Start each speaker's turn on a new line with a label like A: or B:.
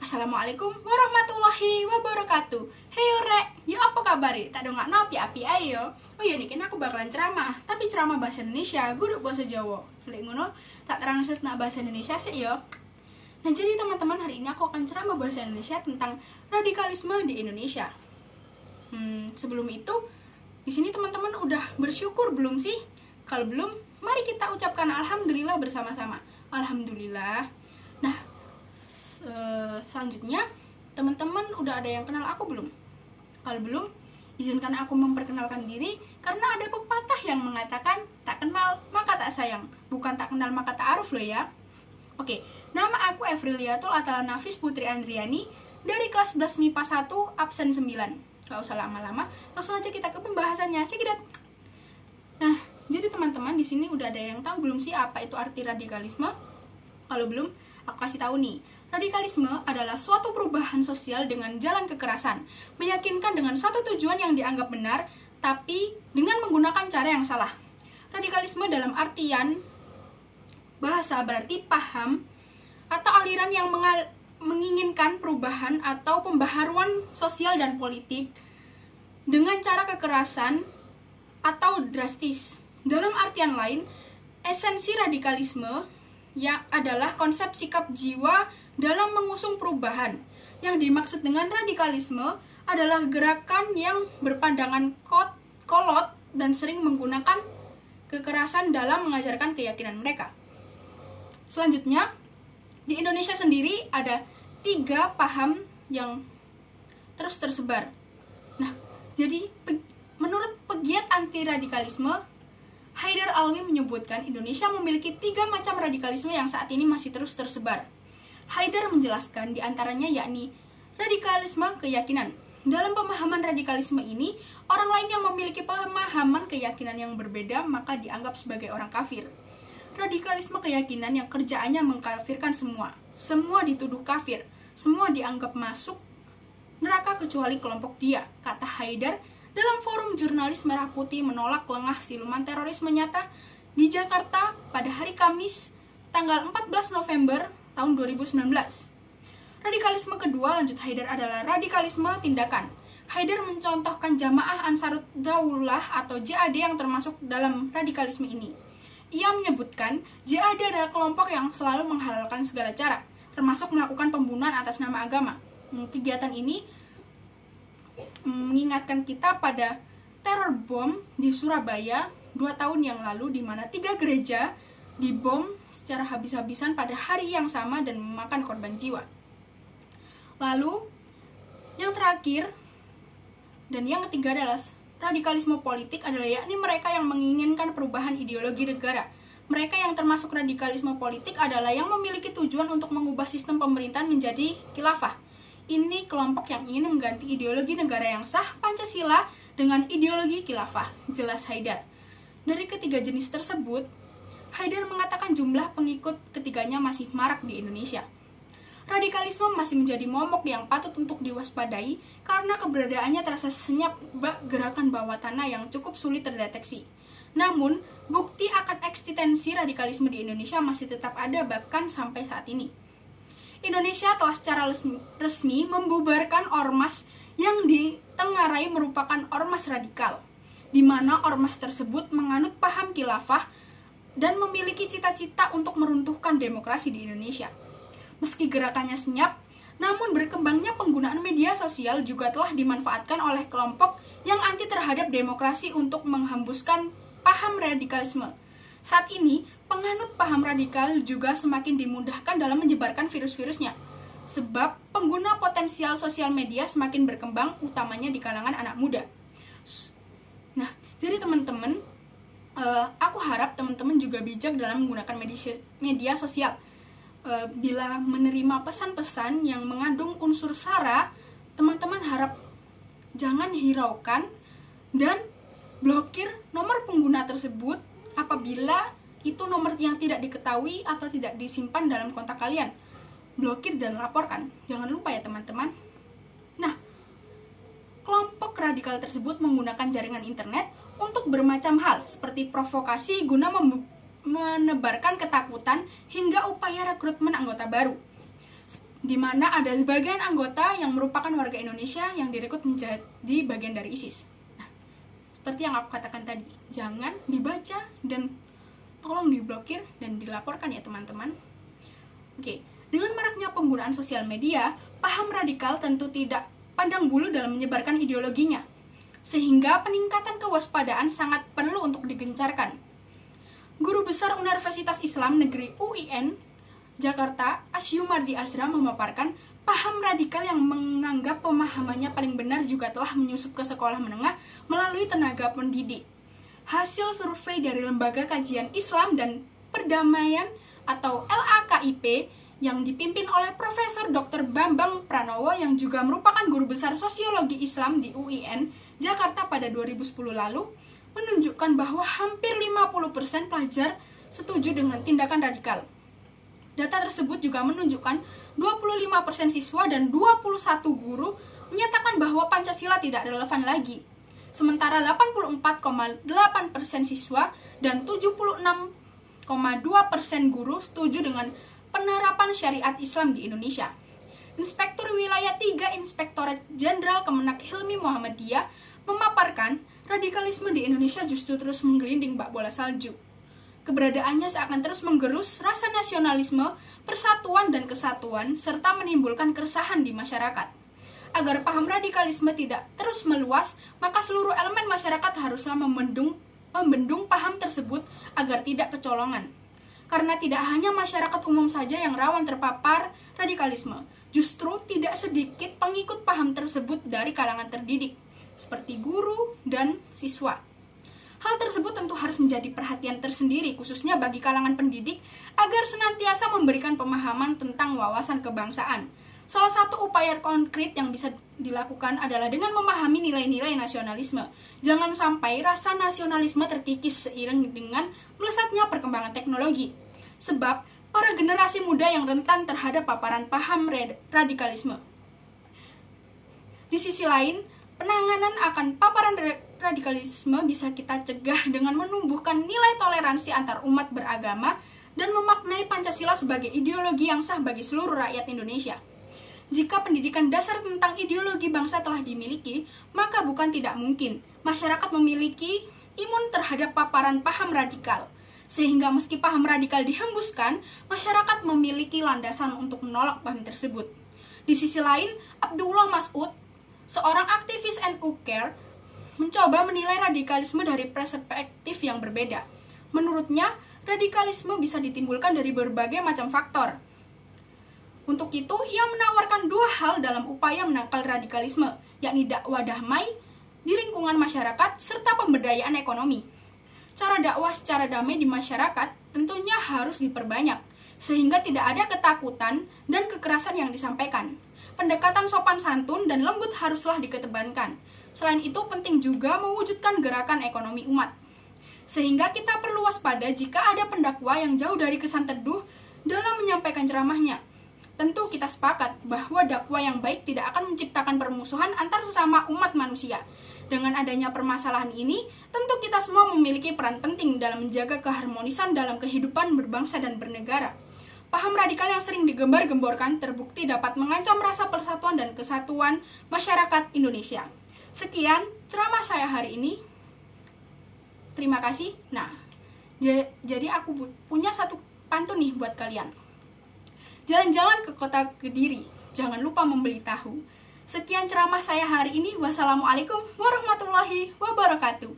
A: Assalamualaikum warahmatullahi wabarakatuh. Hey rek, yo apa kabar? Tak dongak napi api ayo. Oh iya nih, aku bakalan ceramah, tapi ceramah bahasa Indonesia, gue bahasa Jawa. Lek ngono, tak translate nak bahasa Indonesia sih yo. Nah jadi teman-teman, hari ini aku akan ceramah bahasa Indonesia tentang radikalisme di Indonesia. Sebelum itu, di sini teman-teman udah bersyukur belum sih? Kalau belum, mari kita ucapkan alhamdulillah bersama-sama. Alhamdulillah. Nah, selanjutnya teman-teman udah ada yang kenal aku belum? Kalau belum, izinkan aku memperkenalkan diri, karena ada pepatah yang mengatakan tak kenal maka tak sayang, bukan tak kenal maka tak aruf loh ya. Oke, nama aku Evriliatul Atala Nafis Putri Andriani dari kelas 11 MIPA 1 absen 9. Gak usah lama-lama, langsung aja kita ke pembahasannya. Cekidat. Nah, jadi teman-teman di sini udah ada yang tahu belum sih apa itu arti radikalisme? Kalau belum, aku kasih tahu nih. Radikalisme adalah suatu perubahan sosial dengan jalan kekerasan, meyakinkan dengan satu tujuan yang dianggap benar, tapi dengan menggunakan cara yang salah. Radikalisme dalam artian bahasa berarti paham atau aliran yang menginginkan perubahan atau pembaharuan sosial dan politik dengan cara kekerasan atau drastis. Dalam artian lain, esensi radikalisme yang adalah konsep sikap jiwa dalam mengusung perubahan. Yang dimaksud dengan radikalisme adalah gerakan yang berpandangan kolot dan sering menggunakan kekerasan dalam mengajarkan keyakinan mereka. Selanjutnya, di Indonesia sendiri ada 3 paham yang terus tersebar. Nah, jadi menurut pegiat anti-radikalisme, Haidar Alwi menyebutkan Indonesia memiliki 3 macam radikalisme yang saat ini masih terus tersebar. Haidar menjelaskan diantaranya yakni radikalisme keyakinan. Dalam pemahaman radikalisme ini, orang lain yang memiliki pemahaman keyakinan yang berbeda maka dianggap sebagai orang kafir. Radikalisme keyakinan yang kerjaannya mengkafirkan semua. Semua dituduh kafir, semua dianggap masuk neraka kecuali kelompok dia, kata Haidar dalam forum jurnalis Merah Putih menolak lengah siluman terorisme nyata di Jakarta pada hari Kamis tanggal 14 November tahun 2019. Radikalisme kedua, lanjut Haidar, adalah radikalisme tindakan. Haidar mencontohkan Jamaah Ansarud Daulah atau JAD yang termasuk dalam radikalisme ini. Ia menyebutkan JAD adalah kelompok yang selalu menghalalkan segala cara, termasuk melakukan pembunuhan atas nama agama. Kegiatan ini mengingatkan kita pada teror bom di Surabaya 2 tahun yang lalu, di mana 3 gereja dibom secara habis-habisan pada hari yang sama dan memakan korban jiwa. Lalu, yang terakhir dan yang ketiga adalah radikalisme politik, adalah yakni mereka yang menginginkan perubahan ideologi negara. Mereka yang termasuk radikalisme politik adalah yang memiliki tujuan untuk mengubah sistem pemerintahan menjadi khilafah. Ini kelompok yang ingin mengganti ideologi negara yang sah, Pancasila, dengan ideologi khilafah, jelas Haidar. Dari ketiga jenis tersebut, Haidar mengatakan jumlah pengikut ketiganya masih marak di Indonesia. Radikalisme masih menjadi momok yang patut untuk diwaspadai karena keberadaannya terasa senyap bak gerakan bawah tanah yang cukup sulit terdeteksi. Namun, bukti akan eksistensi radikalisme di Indonesia masih tetap ada bahkan sampai saat ini. Indonesia telah secara resmi membubarkan ormas yang ditengarai merupakan ormas radikal, di mana ormas tersebut menganut paham khilafah dan memiliki cita-cita untuk meruntuhkan demokrasi di Indonesia. Meski gerakannya senyap, namun berkembangnya penggunaan media sosial juga telah dimanfaatkan oleh kelompok yang anti terhadap demokrasi untuk menghembuskan paham radikalisme. Saat ini, penganut paham radikal juga semakin dimudahkan dalam menyebarkan virus-virusnya, sebab pengguna potensial sosial media semakin berkembang, utamanya di kalangan anak muda. Nah, jadi teman-teman, aku harap teman-teman juga bijak dalam menggunakan media sosial. Bila menerima pesan-pesan yang mengandung unsur sara, teman-teman harap jangan hiraukan dan blokir nomor pengguna tersebut apabila itu nomor yang tidak diketahui atau tidak disimpan dalam kontak kalian. Blokir dan laporkan. Jangan lupa ya teman-teman. Nah, kelompok radikal tersebut menggunakan jaringan internet untuk bermacam hal, seperti provokasi guna menebarkan ketakutan hingga upaya rekrutmen anggota baru. di mana ada sebagian anggota yang merupakan warga Indonesia yang direkrut menjadi bagian dari ISIS. Nah, seperti yang aku katakan tadi, jangan dibaca dan tolong diblokir dan dilaporkan ya teman-teman. Oke, dengan maraknya penggunaan sosial media, paham radikal tentu tidak pandang bulu dalam menyebarkan ideologinya, sehingga peningkatan kewaspadaan sangat perlu untuk digencarkan. Guru Besar Universitas Islam Negeri UIN Jakarta, Asyumardi Azra memaparkan paham radikal yang menganggap pemahamannya paling benar juga telah menyusup ke sekolah menengah melalui tenaga pendidik. Hasil survei dari Lembaga Kajian Islam dan Perdamaian atau LAKIP yang dipimpin oleh Profesor Dr. Bambang Pranowo yang juga merupakan guru besar sosiologi Islam di UIN Jakarta pada 2010 lalu menunjukkan bahwa hampir 50% pelajar setuju dengan tindakan radikal. Data tersebut juga menunjukkan 25% siswa dan 21 guru menyatakan bahwa Pancasila tidak relevan lagi. Sementara 84,8% siswa dan 76,2% guru setuju dengan penerapan syariat Islam di Indonesia. Inspektur Wilayah 3 Inspektorat Jenderal Kemenak Hilmi Muhammadiyah memaparkan radikalisme di Indonesia justru terus menggelinding bak bola salju. Keberadaannya seakan terus menggerus rasa nasionalisme, persatuan dan kesatuan, serta menimbulkan keresahan di masyarakat. Agar paham radikalisme tidak terus meluas, maka seluruh elemen masyarakat haruslah membendung paham tersebut agar tidak kecolongan. Karena tidak hanya masyarakat umum saja yang rawan terpapar radikalisme, justru tidak sedikit pengikut paham tersebut dari kalangan terdidik, seperti guru dan siswa. Hal tersebut tentu harus menjadi perhatian tersendiri, khususnya bagi kalangan pendidik, agar senantiasa memberikan pemahaman tentang wawasan kebangsaan. Salah satu upaya konkret yang bisa dilakukan adalah dengan memahami nilai-nilai nasionalisme. Jangan sampai rasa nasionalisme terkikis seiring dengan melesatnya perkembangan teknologi. Sebab, para generasi muda yang rentan terhadap paparan paham radikalisme. Di sisi lain, penanganan akan paparan radikalisme bisa kita cegah dengan menumbuhkan nilai toleransi antar umat beragama dan memaknai Pancasila sebagai ideologi yang sah bagi seluruh rakyat Indonesia. Jika pendidikan dasar tentang ideologi bangsa telah dimiliki, maka bukan tidak mungkin masyarakat memiliki imun terhadap paparan paham radikal. Sehingga meski paham radikal dihembuskan, masyarakat memiliki landasan untuk menolak paham tersebut. Di sisi lain, Abdullah Mas'ud, seorang aktivis NU Care, mencoba menilai radikalisme dari perspektif yang berbeda. Menurutnya, radikalisme bisa ditimbulkan dari berbagai macam faktor. Untuk itu, ia menawarkan dua hal dalam upaya menangkal radikalisme, yakni dakwah damai di lingkungan masyarakat serta pemberdayaan ekonomi. Cara dakwah secara damai di masyarakat tentunya harus diperbanyak, sehingga tidak ada ketakutan dan kekerasan yang disampaikan. Pendekatan sopan santun dan lembut haruslah dikedepankan. Selain itu, penting juga mewujudkan gerakan ekonomi umat. Sehingga kita perlu waspada jika ada pendakwa yang jauh dari kesan teduh dalam menyampaikan ceramahnya. Tentu kita sepakat bahwa dakwah yang baik tidak akan menciptakan permusuhan antar sesama umat manusia. Dengan adanya permasalahan ini, tentu kita semua memiliki peran penting dalam menjaga keharmonisan dalam kehidupan berbangsa dan bernegara. Paham radikal yang sering digembar-gemborkan terbukti dapat mengancam rasa persatuan dan kesatuan masyarakat Indonesia. Sekian ceramah saya hari ini. Terima kasih. Nah, jadi aku punya satu pantun nih buat kalian. Jalan-jalan ke kota Kediri, jangan lupa membeli tahu. Sekian ceramah saya hari ini. Wassalamualaikum warahmatullahi wabarakatuh.